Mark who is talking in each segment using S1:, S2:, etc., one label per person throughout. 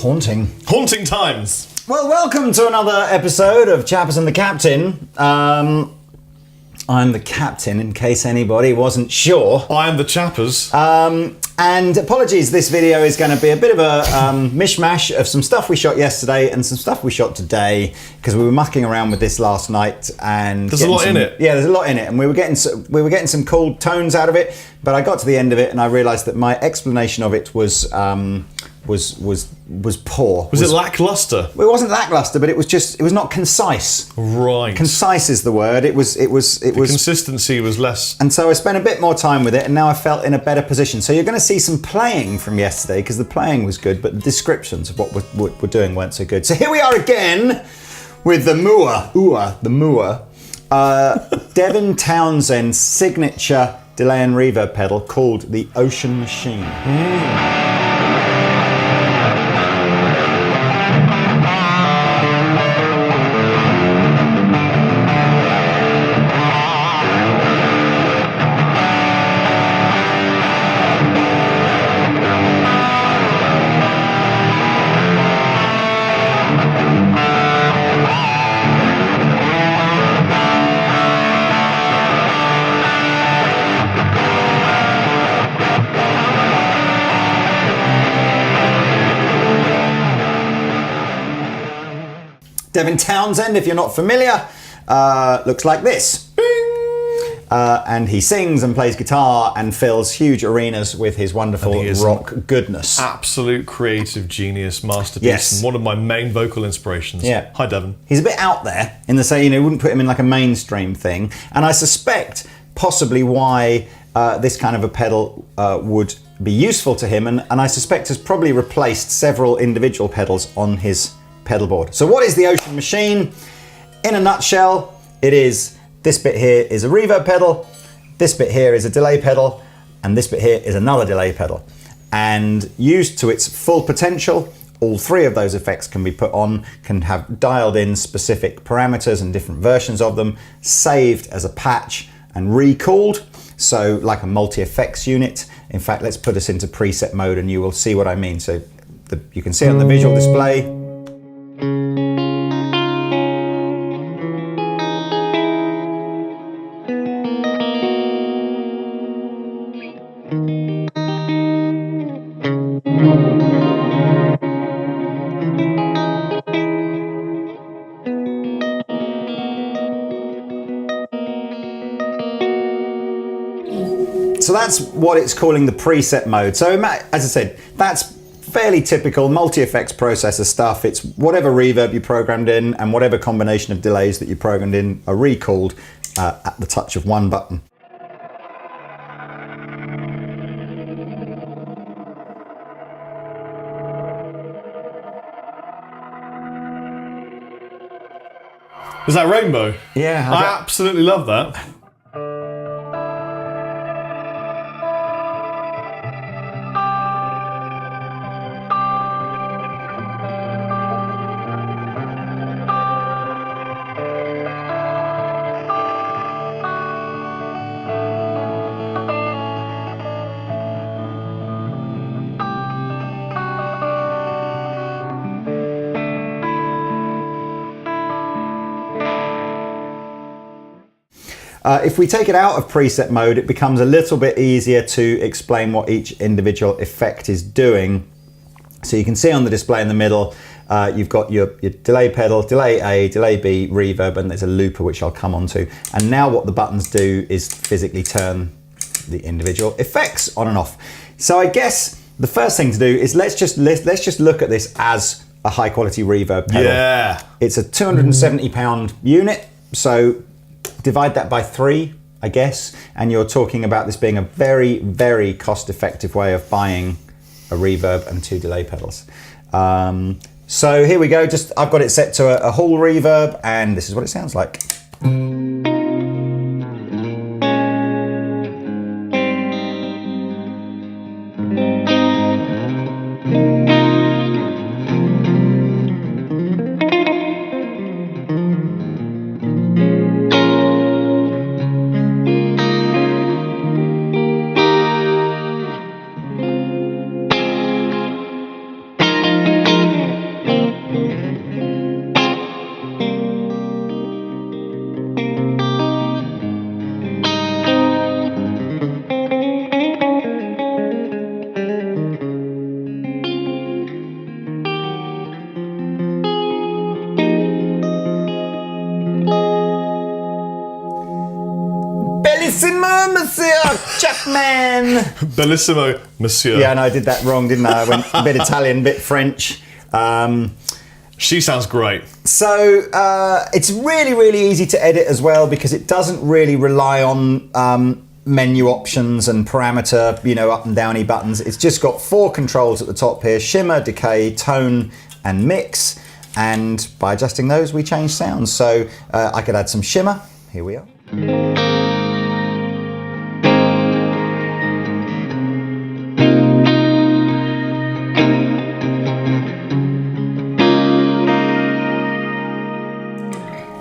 S1: Haunting.
S2: Haunting times.
S1: Well, welcome to another episode of Chappers and the Captain. I'm the captain, in case anybody wasn't sure.
S2: I am the Chappers.
S1: And apologies, this video is going to be a bit of a mishmash of some stuff we shot yesterday and some stuff we shot today, because we were mucking around with this last night. And
S2: there's a lot in it.
S1: Yeah, there's a lot in it, and we were getting some cool tones out of it. But I got to the end of it, and I realised that my explanation of it was poor.
S2: Was it lackluster?
S1: Well, it wasn't lackluster, but it was not concise.
S2: Right.
S1: Concise is the word. It was
S2: consistency was less.
S1: And so I spent a bit more time with it, and now I felt in a better position. So you're going to see some playing from yesterday, because the playing was good, but the descriptions of what we're doing weren't so good. So here we are again with the Mooer, Devin Townsend's signature delay and reverb pedal called the Ocean Machine. Devin Townsend, if you're not familiar, looks like this. And he sings and plays guitar and fills huge arenas with his wonderful rock goodness.
S2: Absolute creative genius, masterpiece,
S1: yes.
S2: And one of my main vocal inspirations.
S1: Yeah.
S2: Hi, Devin.
S1: He's a bit out there in the say, wouldn't put him in like a mainstream thing. And I suspect possibly why this kind of a pedal would be useful to him, and I suspect has probably replaced several individual pedals on his pedal board. So what is the Ocean Machine? In a nutshell, it is this bit here is a reverb pedal, this bit here is a delay pedal, and this bit here is another delay pedal. And used to its full potential, all three of those effects can be put on, can have dialed in specific parameters and different versions of them, saved as a patch and recooled, so like a multi-effects unit. In fact, let's put us into preset mode and you will see what I mean. So you can see on the visual display, so that's what it's calling the preset mode. So as I said, that's fairly typical multi-effects processor stuff. It's whatever reverb you programmed in and whatever combination of delays that you programmed in are recalled at the touch of one button.
S2: Was that Rainbow?
S1: Yeah.
S2: I absolutely love that.
S1: If we take it out of preset mode, it becomes a little bit easier to explain what each individual effect is doing. So you can see on the display in the middle, you've got your delay pedal, delay A, delay B, reverb, and there's a looper which I'll come on to. And now what the buttons do is physically turn the individual effects on and off. So I guess the first thing to do is let's just look at this as a high quality reverb pedal.
S2: Yeah.
S1: It's a £270 unit, so divide that by 3, I guess, and you're talking about this being a very, very cost-effective way of buying a reverb and 2 delay pedals. So here we go. I've got it set to a Hall reverb, and this is what it sounds like. Chapman!
S2: Bellissimo, monsieur.
S1: Yeah, and I did that wrong, didn't I? I went a bit Italian, a bit French.
S2: She sounds great.
S1: So it's really, really easy to edit as well because it doesn't really rely on menu options and parameter, up and downy buttons. It's just got 4 controls at the top here: shimmer, decay, tone, and mix. And by adjusting those, we change sounds. So I could add some shimmer. Here we are.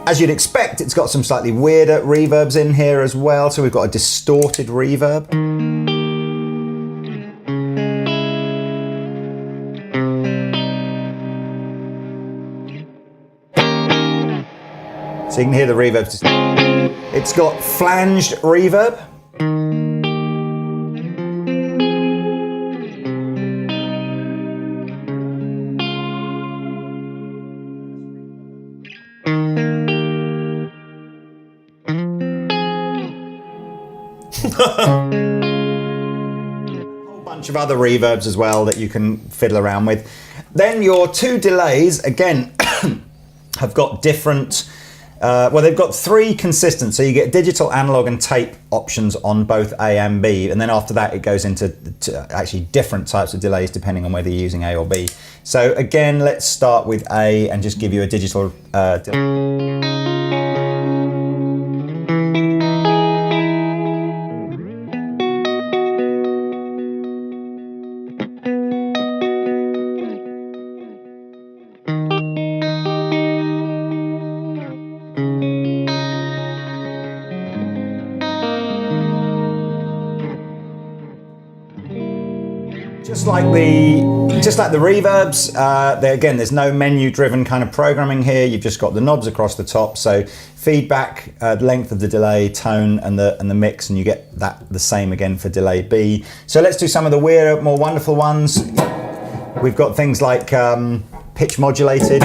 S1: As you'd expect, it's got some slightly weirder reverbs in here as well. So we've got a distorted reverb. So you can hear the reverbs. It's got flanged reverb. Whole bunch of other reverbs as well that you can fiddle around with. Then your 2 delays, again, have got different, they've got 3 consistent. So you get digital, analog and tape options on both A and B. And then after that, it goes into actually different types of delays depending on whether you're using A or B. So again, let's start with A and just give you a digital delay. Just like the reverbs, again, there's no menu-driven kind of programming here. You've just got the knobs across the top. So feedback, length of the delay, tone, and the mix, and you get that the same again for delay B. So let's do some of the weirder, more wonderful ones. We've got things like pitch modulated.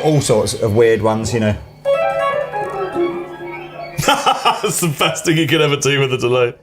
S1: All sorts of weird ones,
S2: That's the best thing you could ever do with a delay.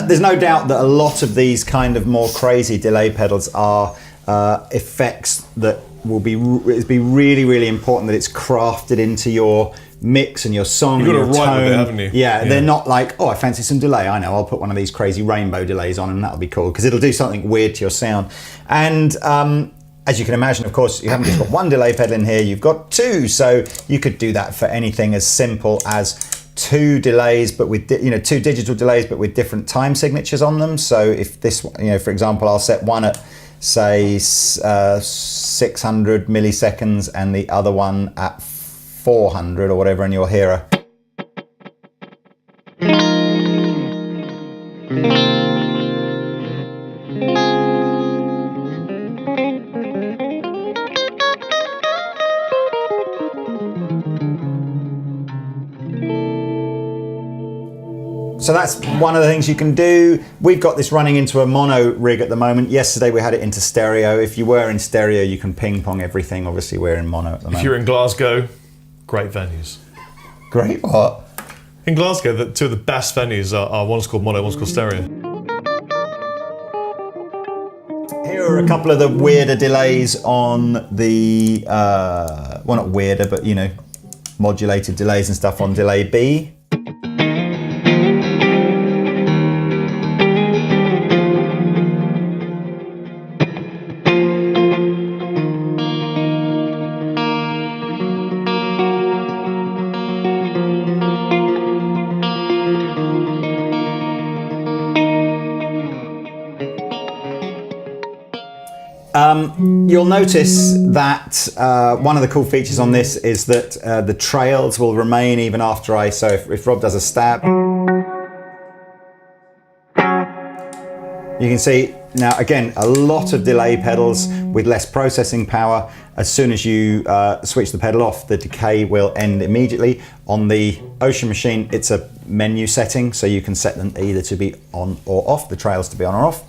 S1: There's no doubt that a lot of these kind of more crazy delay pedals are effects that will be really, really important that it's crafted into your mix and your song.
S2: You've got
S1: and
S2: to
S1: your
S2: write
S1: tone.
S2: with it, haven't you?
S1: Yeah, they're not like, oh, I fancy some delay. I know, I'll put one of these crazy rainbow delays on and that'll be cool because it'll do something weird to your sound. And as you can imagine, of course, you haven't just got 1 delay pedal in here, you've got 2. So you could do that for anything as simple as 2 delays, but with 2 digital delays, but with different time signatures on them. So if this, for example, I'll set one at say 600 milliseconds and the other one at 400 or whatever, and you'll hear a. So that's one of the things you can do. We've got this running into a mono rig at the moment. Yesterday we had it into stereo. If you were in stereo, you can ping pong everything. Obviously we're in mono at the moment.
S2: If you're in Glasgow, great venues.
S1: Great what?
S2: In Glasgow, 2 of the best venues are one's called mono, one's called stereo.
S1: Here are a couple of the weirder delays on the, well not weirder, but modulated delays and stuff on delay B. You'll notice that one of the cool features on this is that the trails will remain even after so if Rob does a stab, you can see now again a lot of delay pedals with less processing power. As soon as you switch the pedal off, the decay will end immediately. On the Ocean machine, it's a menu setting, so you can set them either to be on or off, the trails to be on or off.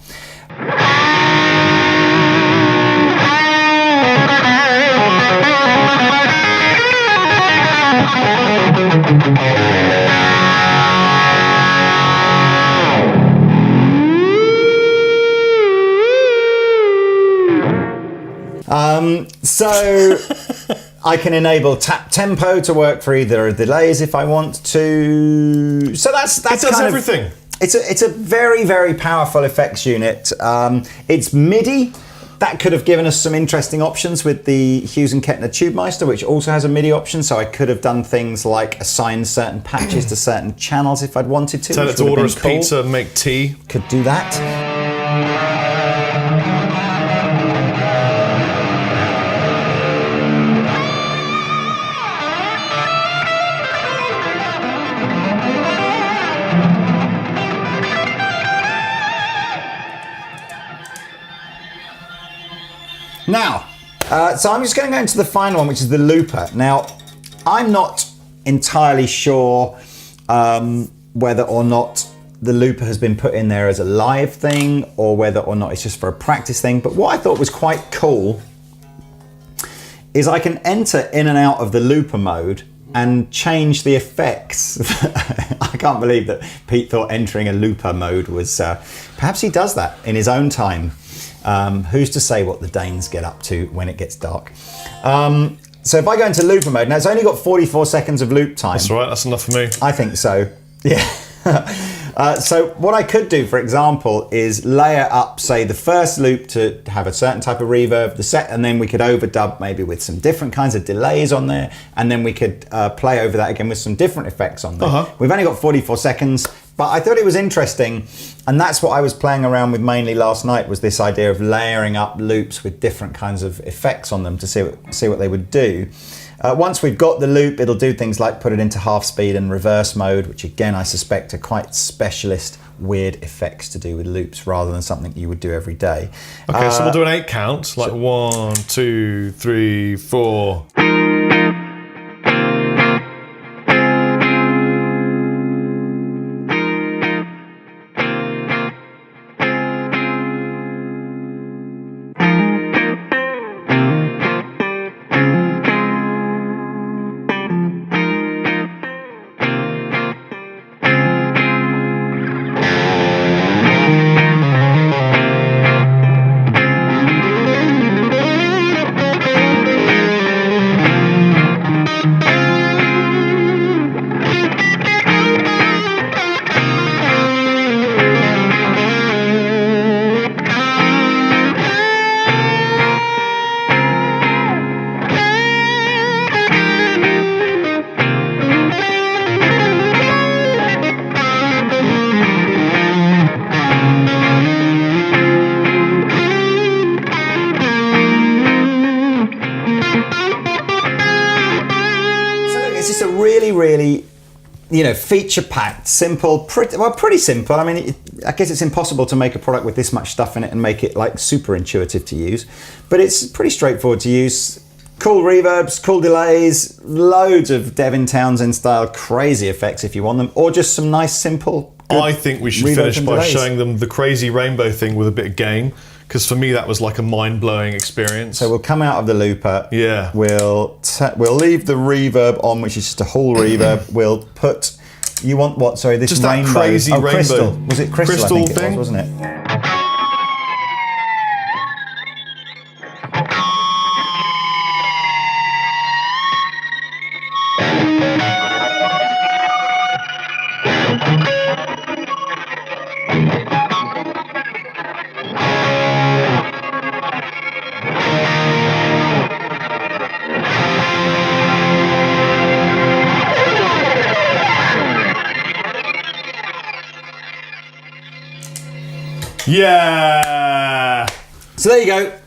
S1: So I can enable tap tempo to work for either delays if I want to. So that's
S2: it does
S1: kind
S2: everything.
S1: It's a very, very powerful effects unit. It's MIDI. That could have given us some interesting options with the Hughes and Kettner TubeMeister, which also has a MIDI option. So I could have done things like assign certain patches to certain channels if I'd wanted to.
S2: Tell it to order us pizza and make tea.
S1: Could do that. Now, so I'm just going to go into the final one, which is the looper. Now, I'm not entirely sure whether or not the looper has been put in there as a live thing or whether or not it's just for a practice thing. But what I thought was quite cool is I can enter in and out of the looper mode and change the effects. I can't believe that Pete thought entering a looper mode was... perhaps he does that in his own time. Who's to say what the Danes get up to when it gets dark? So if I go into looper mode, now it's only got 44 seconds of loop time.
S2: That's all right, that's enough for me.
S1: I think so, yeah. So what I could do, for example, is layer up, say, the first loop to have a certain type of reverb, and then we could overdub maybe with some different kinds of delays on there, and then we could play over that again with some different effects on there. We've only got 44 seconds, but I thought it was interesting, and that's what I was playing around with mainly last night, was this idea of layering up loops with different kinds of effects on them to see what they would do. Once we've got the loop, it'll do things like put it into half speed and reverse mode, which again I suspect are quite specialist, weird effects to do with loops rather than something you would do every day.
S2: Okay, so we'll do an 8 count, like 1, 2, 3, 4.
S1: Really, you know, feature-packed, simple, pretty simple. I mean, I guess it's impossible to make a product with this much stuff in it and make it like super intuitive to use, but it's pretty straightforward to use. Cool reverbs, cool delays, loads of Devin Townsend style crazy effects if you want them, or just some nice, simple,
S2: I think we should finish by showing them the crazy rainbow thing with a bit of gain, because for me that was like a mind-blowing experience.
S1: So we'll come out of the looper.
S2: Yeah.
S1: We'll leave the reverb on, which is just a whole reverb. We'll put. You want what? Sorry, this
S2: just
S1: rainbow.
S2: That crazy rainbow.
S1: Crystal. Was it crystal?
S2: Crystal
S1: I think
S2: thing?
S1: it was, wasn't it?
S2: Yeah.
S1: So there you go.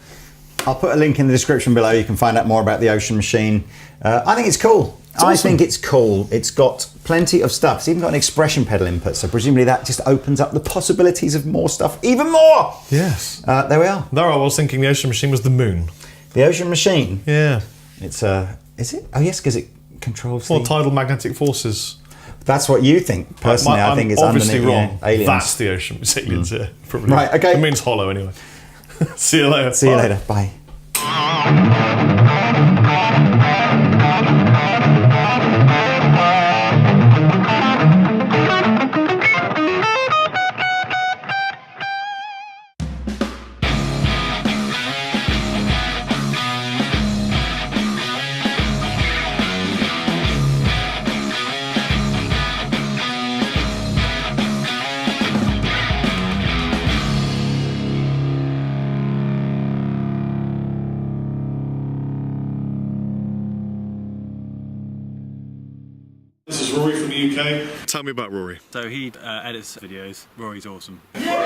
S1: I'll put a link in the description below. You can find out more about the Ocean Machine. I think it's cool.
S2: Awesome.
S1: I think it's cool. It's got plenty of stuff. It's even got an expression pedal input, so presumably that just opens up the possibilities of more stuff, even more.
S2: Yes.
S1: There we are.
S2: No, I was thinking the Ocean Machine was the moon.
S1: The Ocean Machine.
S2: Yeah.
S1: It's is it? Oh yes, because it controls.
S2: Well, tidal magnetic forces.
S1: That's what you think. Personally, I think it's
S2: obviously
S1: underneath,
S2: wrong.
S1: aliens.
S2: That's the Ocean. It's aliens. Yeah, probably.
S1: Right. Okay.
S2: The moon's hollow anyway. See you later.
S1: See you later. Bye.
S2: This is Rory from the UK. Tell me about Rory.
S3: So he edits videos. Rory's awesome.
S2: Yeah.